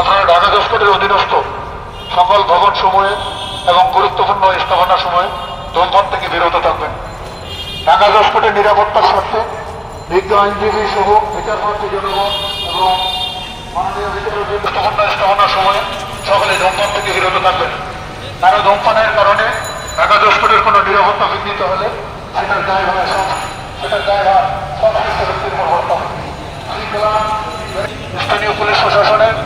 আপনারা ঢাকা জজকোর্টের অধীনস্থ সকল ভবন সমূহে এবং গুরুত্বপূর্ণ স্থাপনা সমূহে ধূমপান থেকে বিরত থাকবেন। ঢাকা জজকোর্টের নিরাপত্তার স্বার্থে বিজ্ঞ আইনজীবী সহ বিচারপ্রার্থী জনগণ এবং মাননীয় বিচারপতি স্থাপনা সমূহে সকলে ধূমপান থেকে বিরত থাকবেন। কারণ ধূমপানের কারণে ঢাকা জজকোর্টের কোনো নিরাপত্তা বিঘ্নিত হলে সেটার দায়ভার সংশ্লিষ্ট ব্যক্তির উপর বর্ত হবে। স্থানীয় পুলিশ প্রশাসনের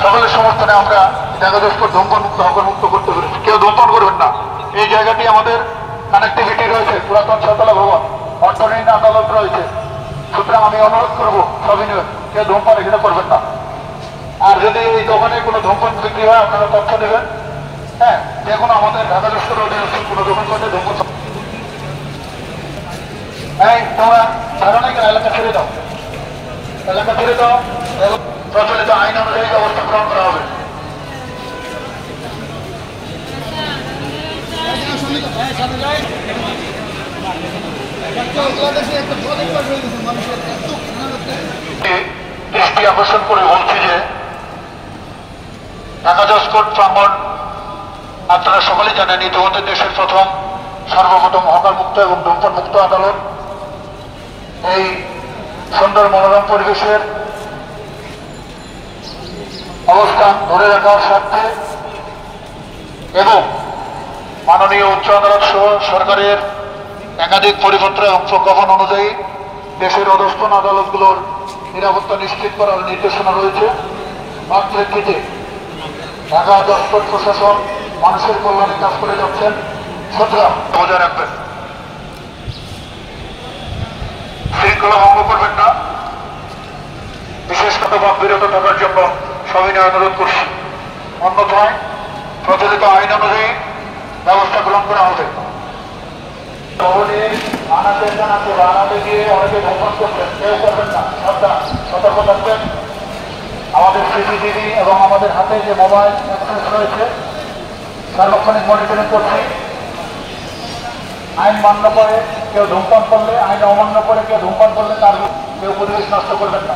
সকলের সমর্থনে আমরা ঢাকা জজকোর্ট ধূমপান মুক্ত হকারমুক্ত করতে পেরেছি। কেউ ধূমপান করবেন না। এই জায়গাটি আমাদের কানেক্টিভিটি রয়েছে, পুরাতন ছতলা ভবন, অর্থনীতি আদালত রয়েছে। সুতরাং আমি অনুরোধ করবো সবিনয় কেউ ধূমপান এখানে করবেন না। আর যদি এই দোকানে কোনো ধূমপান বিক্রি হয় আপনারা তথ্য দেবেন। হ্যাঁ, যে কোনো আমাদের ঢাকা জজকোর্টের অধীনস্থ কোনো দোকান করতে ধূমপান তোমরা ধারণা কেন এলাকা ছেড়ে দাও, এলাকা ছেড়ে দাও এবং প্রচলিত আইন অনুযায়ী ব্যবস্থা গ্রহণ করা হবে। দৃষ্টি আকর্ষণ করে বলছি যে ঢাকা জজকোর্ট প্রাঙ্গণ আপনারা সকলেই জানেন ইতিমধ্যে দেশের প্রথম সর্বপ্রথম হকার মুক্ত এবং ধূমপান মুক্ত আদালত। এই সুন্দর মনোরম পরিবেশের অবস্থান ধরে রাখার স্বার্থে এবং মাননীয় উচ্চ আদালত সহ সরকারের একাধিক পরিপত্র এবং প্রজ্ঞাপন অনুযায়ী দেশের অধস্তন আদালতগুলোর নিরাপত্তা নিশ্চিত করার নির্দেশনা রয়েছে। তার প্রেক্ষিতে ঢাকা জজকোর্ট প্রশাসন মানুষের কল্যাণে কাজ করে যাচ্ছেন। সুতরাং বজায় রাখবেন, শৃঙ্খলা ভঙ্গ করবেন না। বিশেষ করে বিরত থাকার জন্য সবিনয় অনুরোধ করছি। অন্যথায় প্রচলিত আইন অনুযায়ী ব্যবস্থা গ্রহণ করা হবে। ভবনে আনাতে জানাতে বা আনাতে গিয়ে অনেকে ধূমপান করবেন, কেউ করবেন না। সতর্ক থাকবেন। আমাদের সিসিটিভি এবং আমাদের হাতে যে মোবাইল অ্যাক্সেস রয়েছে সার্বক্ষণিক মনিটরিং করছি। আইন মান্য করে কেউ ধূমপান করলে, আইন অমান্য করে কেউ ধূমপান করলে তার কেউ পরিবেশ নষ্ট করবেন না।